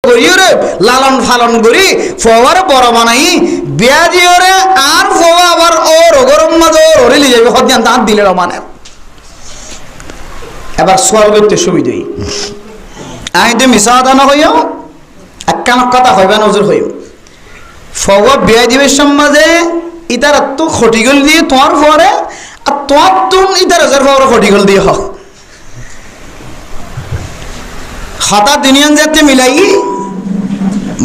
করিওরে লালন ফালন করি ফোয়ারে বড় বানাই বিয়া দিওরে আর ফোয়া আবার ওর গরম মাঝে ওরে লিয়ে যাবে হদিয়ান দাঁত দিলে মানে এবার সোয়াল করতে সুবিধা আমি তো মিশা কথা না হইও একখান কথা হইবা নজর হইব ফোয়া বিয়া দিবের সমাজে ইতার তো খটিগল দিয়ে তোমার ফোয়ারে আর তোমার তুন ইতার ফোয়ারে খটিগল দিয়ে হোক হঠাৎ দুনিয়ান যাতে মিলাই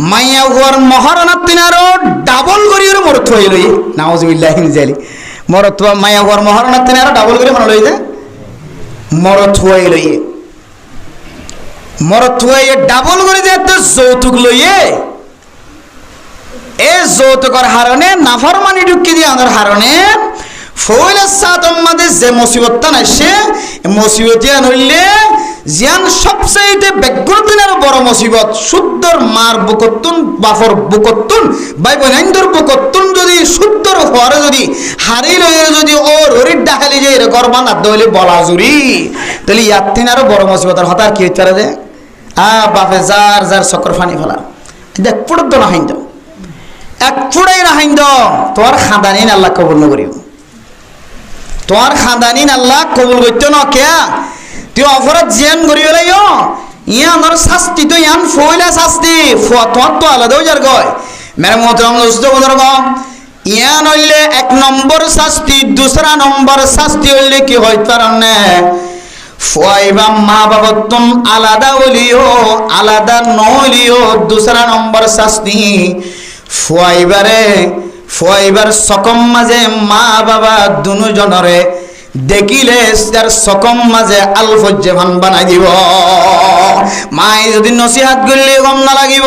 মাইয়া হুয়ার মহারানার তিনারও ডাবল করিয়ে মরত হয়ে লই নাউজুবিল্লাহি মিন যালিক মরত মাইয়া হুয়ার মহারানার তিনারও ডাবল করে মনে লই যে মরত হয়ে লই মরত হয়ে ডাবল করে যে এত যৌতুক লইয়ে এ যৌতুকর হারণে নাফরমানি ঢুকি দিয়ে আমার হারণে ফইলের সাথম মাঝে যে মুসিবতটা নাইছে মুসিবতিয়া নইলে জিয়ান সবচাইতে বেগ্রদিনের বড় মুসিবত শুদ্ধর মার বুকতুন বাফর বুকতুন ভাই বোনাইন্দর বুকতুন যদি শুদ্ধর হওয়ারে যদি হারি লয়ে যদি ও ররির ডাকালি যে এর গরবান আদ হইলে বলা জুরি তাহলে ইয়াত্তিন আরো বড় মুসিবতের হতার কি হইতে পারে যে বাপে যার যার চক্র ফানি ফেলা দেখ পুরো তো নাহিন্দ এক ফুড়াই নাহিন্দ তোমার খাদানিন আল্লাহ কবুল নকরিও তোমার খাদানিন আল্লাহ কবুল করতে ন কেয়া তুই অপরাধ জিয়ান করি বেলাইও ইয়ানোর শাস্তি তো ইয়ান ফইলা শাস্তি তোমার তো আলাদাও যার গয় মেরে মোহতরম দোস্ত বুজুর্গ ইয়ান হইলে এক নম্বর শাস্তি দুসরা নম্বর শাস্তি হইলে কি হয় কারণে ফুয়াইবা মা বাবতুন আলাদা হলিও আলাদা নলিও দুসরা নম্বর শাস্তি ফুয়াইবার সকম মাঝে মা বাবা দুজনরে দেখিলে তার সকম মাঝে আলফজ্জে ভান বানাই দিব মাই যদি নসিহাত করলে গম না লাগিব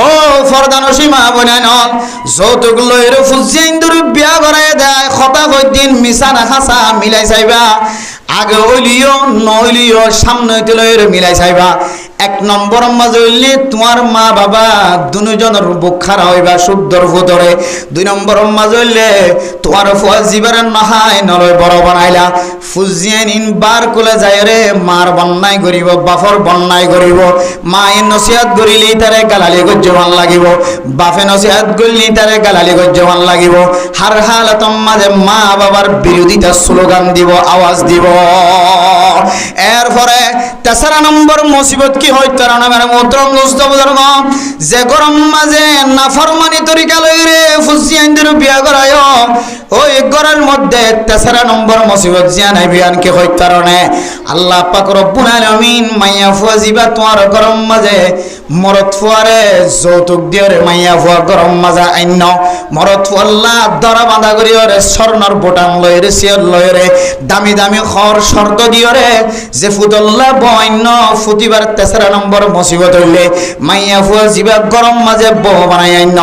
ও ফরদানসী মা বনাই নল যৌতুক লইর ফুজিয়াইন্দুর বিয়া করাই দেয় কথা কইদিন মিছা না খাসা মিলাই চাইবা আগে হইলিও নইলিও সামনে লইর মিলাই চাইবা এক নম্বর মাঝে হইলে তোমার মা বাবা দুজনের বুক খারা হইবা শুদ্ধর ভুতরে দুই নম্বর মাঝে হইলে তোমার ফুয়া জীবের নহাই নলয় বড় বানাইলা ফুজিয়াইন বার কোলে যায় রে মার বন্যায় করিব বাফর বন্যায় করিব মায়ে নসিহাত করিলি তারে গালালি গজ্জমান লাগিব বাফে নসিহাত করলি তারে গালালি গজ্জমান লাগিব হার হালাতম মাঝে মা বাবার বিরোধিতা স্লোগান দিব আওয়াজ দিব এরপরে তেসরা নম্বর মুসিবত কি হয় তার নামের মোহতরম দোস্ত বুজুর্গ যে গরম মাঝে নাফরমানি তরিকা লইরে ফুজিয়াইনদের বিয়া করায় ওই ঘরের মধ্যে তেসরা নম্বর মুসিবত জিয়ান বিয়ান কি হয় কারণে আল্লাহ পাক রব্বুল আলামিন মাইয়া ফুয়া জিবা তোমার গরম মাঝে মরত ফুয়ারে যৌতুক দিয়রে মাইয়া ফুয়া গরম মাঝে আইন মরত ফুয়াল্লা দরা বাঁধা করিয়রে স্বর্ণর বোটাম লইরে সিয়র লইরে দামি দামি খর শর্ত দিয়রে যে ফুদল্লা বন্য ফুতিবার তেসরা নম্বর মুসিবত হইলে মাইয়া ফুয়া জিবা গরম মাঝে বহ বানাই আইন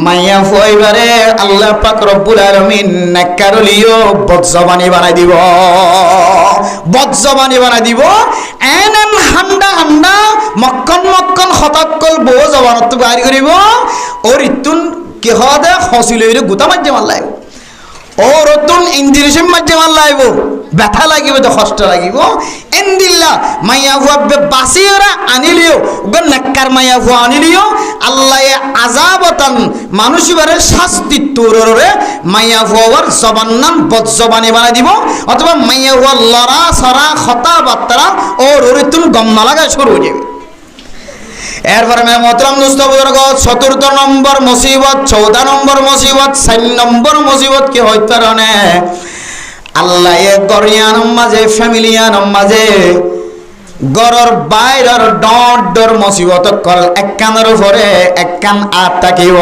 মাইয়া ফুয়াইবারে আল্লাহ পাক রব্বুল আলামিন নাকারলিও বজ্জবানি বানাই দিব বজ্জবানি বানাই দিব এন হান্ডা হান্ডা মক্কন মক্কন হতাক্কল বহ জবানত বাইর করিব ওর ইতুন কি হদে হসিলইরে গুতা মাঝে মার লাইব ও রতুন ইন্দিরিসের মাঝে মার লাইব ব্যথা লাগিব তো কষ্ট লাগিব এন্দিল্লা মাইয়া হুয়া বাসিরা আনিলিও গো নাক্কার মাইয়া হুয়া আনিলিও আল্লাহ আযাবতান মানুষিবারে শাস্তি তোররে মাইয়া হুয়ার জবান নাম বজ্জবানি বানাই দিব অথবা মাইয়া হুয়া লড়া সরা খতা বাত্রা ও রতুন গম না লাগা শুরু হয়ে যাবে এরপরে মেরে মোহতরম দোস্ত বুজুর্গ চতুর্থ নম্বর মুসিবত 14 নম্বর মুসিবত 4 নম্বর মুসিবত কি হয় কারণে আল্লাহ এ গরিয়ান মাঝে ফ্যামিলিয়ান মাঝে গরর বাইরের ডর ডর মুসিবত কর এক কানের উপরে এক কান আট থাকিব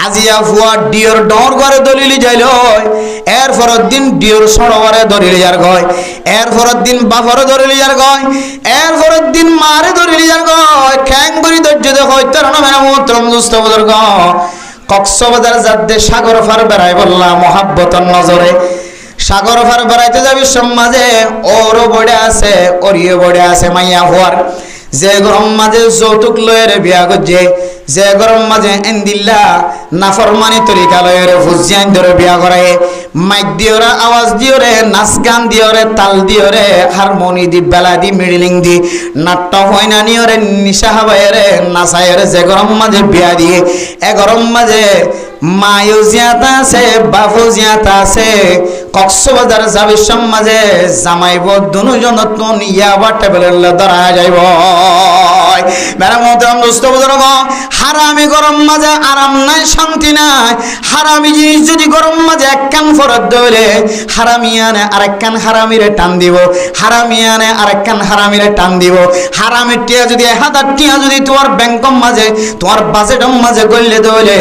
আজিয়া ফুয়া ডিওর ডর ঘরে দলিলি যাইল এরপরের দিন ডিওর সরোবরে দলিলি যার গয় এরপরের দিন বাফরে দলিলি যার গয় এরপরের দিন মারে দলিলি যার গয় খ্যাং করি ধৈর্য দেখো তার নামে মোহতরম দোস্ত বুজুর্গ কক্সবাজার যাতে সাগর ফার বেড়াই বললাম মহাব্বতর নজরে সাগর ফার বেড়াইতে যাবি সমাজে ওরও বড়ে আছে ওরিও বড়ে আছে মাইয়া হওয়ার যে গরম মাঝে যৌতুক লয়ের বিয়া করছে যে গরম মাঝে এন্দিল্লা নাফরমানি তরিকা লয়ের ফুজিয়ান ধরে বিয়া করে মাইক দিওরে আওয়াজ দিওরে নাচ গান দিওরে তাল দিওরে হারমোনি দি বেলা দি মিডলিং দি নাট্য হয়না নিওরে নিশা হাবাইরে নাচাইরে যে গরম মাঝে বিয়া দিয়ে এ গরম মাঝে মায়ু জিয়াতা আছে বাবু জিয়াতা আছে কক্সবাজার যাবির সমাজে জামাইব দুজন নতুন ইয়াবা টেবিলের ধরা যাইব মেরা মোহতরম দোস্ত বুজুর্গ হারামি গরম মাঝে আরাম নাই শান্তি নাই হারামি জিনিস যদি গরম মাঝে এক কান ফরত ধরে হারামিয়ানে আরেক কান হারামিরে টান দিব হারামিয়ানে আরেক কান হারামিরে টান দিব হারামির টিয়া যদি 1000 টিয়া যদি তোমার ব্যাংকম মাঝে তোমার বাজেটম মাঝে গললে ধরে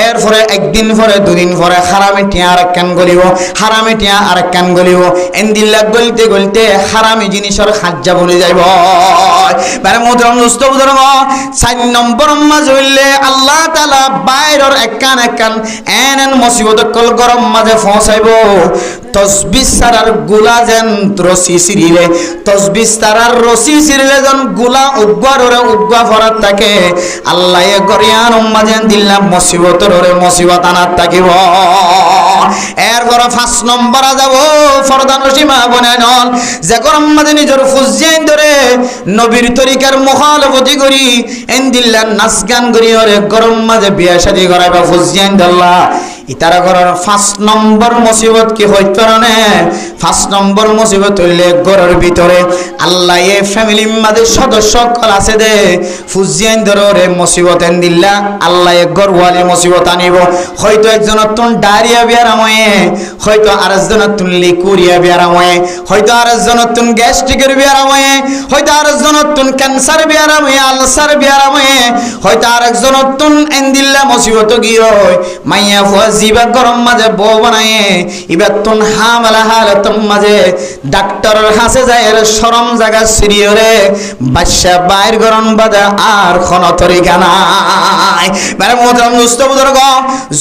এরপরে একদিন পরে দুদিন পরে হারামি টিয়া আরেক কান গলিব হারামি টিয়া আরেক কান গলিব এন্দিল্লা গলতে গলতে হারামি জিনিসের খাজ্জা বনে যাইব মেরা মোহতরম দোস্ত বুজুর্গ 4 নম্বর মাঝে হইলে আল্লাহ তাআলা বাইরের এক কান এন মুসিবত কল গরম মাঝে পৌঁছাইব তসবিহ সারার গুলা যেন রসি সিরিলে তসবিহ সারার রসি সিরিলে যেন গুলা উগবারে উগবা ফরাত থাকে আল্লাহ এ গরিয়ান মাঝে দিল্লা মুসিবতর ওরে মুসিবত আনাত থাকিব এরপর 5 নম্বর যাব ফরদান সীমা বনায়ন যে গরম মাঝে নিজের ফুজিয়ান ধরে নবীর তরিকার মুখালফতি করি এন্দিল্লা নাচ গান করি ওরে গরম মাঝে বিয়া শাদী করাইবা ফুজিয়ান দল্লা ইতারা করার 5 নম্বর মুসিবত কি হইতো না 5 নম্বর মুসিবত হইলে ঘরের ভিতরে আল্লাহ এই ফ্যামিলির মাঝে সদস্য সকল আছে দে ফুজিয়ান ধরে মুসিবত এন্দিল্লা আল্লাহ এই ঘরওয়ালি মুসিবত আনিব হয়তো একজনের তুন ডায়রিয়া বিয়ারাময়ে হয়তো আরেকজনের তুন লিকুরিয়া বিয়ারাময়ে হয়তো আরেকজনের তুন গ্যাস্ট্রিকের বিয়ারাময়ে হয়তো আরেকজনের তুন ক্যান্সার বিয়ারাময়ে আলসার বিয়ারাময়ে হয়তো আরেকজনের তুন এন্দিল্লা মুসিবত গিয়ে মাইয়া জিবা গরম মাঝে বউ বানায়ে ইবার তুন হামলা হালতম মাঝে ডাক্তারের হাসে যায় এর শরম জায়গা সিরিয়রে বাদশা বাইর গরম বাদে আর কোন তরিকা নাই মানে মোহতরম দোস্ত বুজুর্গ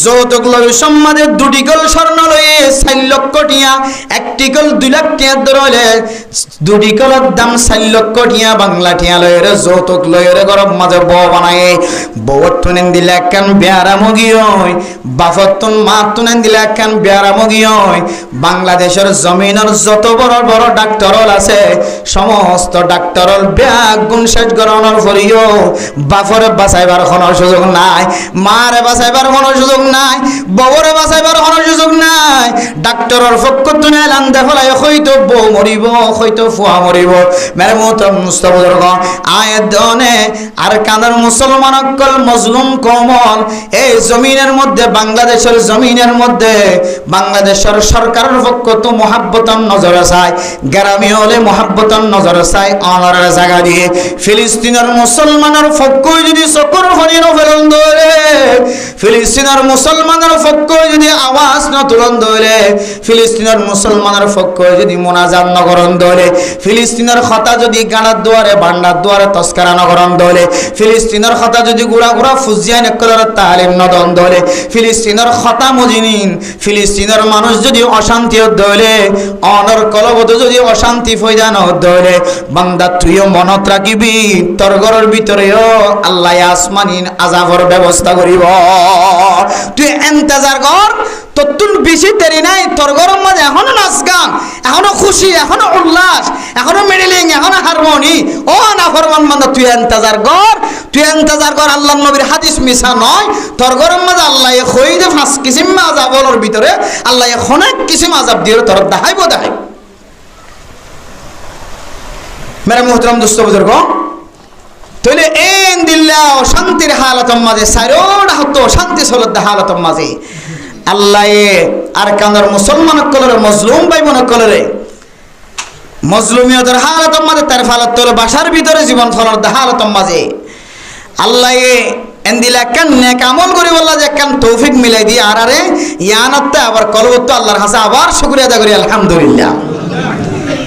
যৌতুক লই সম্মাদে 2টি কল স্বর্ণ লয়ে 4 লক্ষ টিয়া 1টি কল 2 লাখ টিয়া ধরলে 2টি কলের দাম 4 লক্ষ টিয়া বাংলা টিয়া লয়ের যৌতুক লয়ের গরম মাঝে বউ বানায়ে বউ তুনেন দিলে কান বেয়ারা মুগি হই বাফত মাতুন দিলে একখান বেয়ারা মুগি হয় বাংলাদেশের জমিনের যত বড় বড় ডাক্তার আছে সমস্ত ডাক্তার ব্যাগ গুণ শেষ করানোর পরেও বাফরে বাঁচাইবার কোনো সুযোগ নাই মারে বাঁচাইবার কোনো সুযোগ নাই বউরে বাঁচাইবার কোনো সুযোগ নাই ডাক্তারের পক্ষ তুলে লান্দে ফেলাই হয়তো বউ মরিব হয়তো ফুয়া মরিব মেরে মোহতরম মুস্তাফুজুর্গ আয়াত দনে আর কানার মুসলমান অকল মজলুম কমল এই জমিনের মধ্যে বাংলাদেশের জমিনের মধ্যে বাংলাদেশের সরকারের পক্ষ তো মহাব্বতন নজর চায় গ্রামে হলে মহাব্বতন নজর চায় অনারের জায়গা দিয়ে ফিলিস্তিনের মুসলমানের পক্ষ যদি চকুর ফণির ফেলন ধরে ফিলিস্তিনের মুসলমানের পক্ষ যদি আওয়াজ না তুলন ধরে ফিলিস্তিনের মুসলমানের পক্ষ যদি মোনাজাত নগরণ ধরে ফিলিস্তিনের কথা যদি গানার দুয়ারে বান্ডার দুয়ারে তস্করা নগরণ ধরে ফিলিস্তিনের কথা যদি গুড়া গুড়া ফুজিয়ান একলার তালিম নদন ধরে ফিলিস্তিনের কথা মজিনিন ফিলিস্তিনের মানুষ যদি অশান্তি ধরে অনর কলবত যদি অশান্তি ফয়দান ধরে বান্দা তুইও মনত রাখিবি তোর ঘরের ভিতরেও আল্লাহ আসমানিন আযাবের ব্যবস্থা করিব তুই ইন্তজার কর ততুন বেশি দেরি নাই তোর ঘরের মাঝে এখনো নাচ গান এখনো খুশি এখনো উল্লাস এখনো মিডলিং এখনো হারমোনি ও না ফরমান বান্দা তুই ইন্তজার কর আল্লাহর নবীর হাদিস মিছা নয় তোর ঘরের মাঝে আল্লাহ কই যে 5 কিসিম আযাবের ভিতরে আল্লাহ অনেক কিসিম আযাব দিয়ে তোর দেখাইব মেরে মুহতরম দোস্ত বুজুর্গ তাহলে এন দিল্লা শান্তির হালাতম মাঝে সাইরোডা হতো শান্তি সলদ হালাতম মাঝে আল্লাহ আর কানার মুসলমান কলরে মজলুম ভাই বোন কলরে মজলুমিয়তের হালাতম মাঝে তার ফালত তোর বাসার ভিতরে জীবন ফলর হালাতম মাঝে আল্লাহ এন দিলা কান নেক আমল করি বললা যে কান তৌফিক মিলাই দিয়ে আরে ইয়ানাতে আবার কলবত আল্লাহর কাছে আবার শুকরিয়া আদা করি আলহামদুলিল্লাহ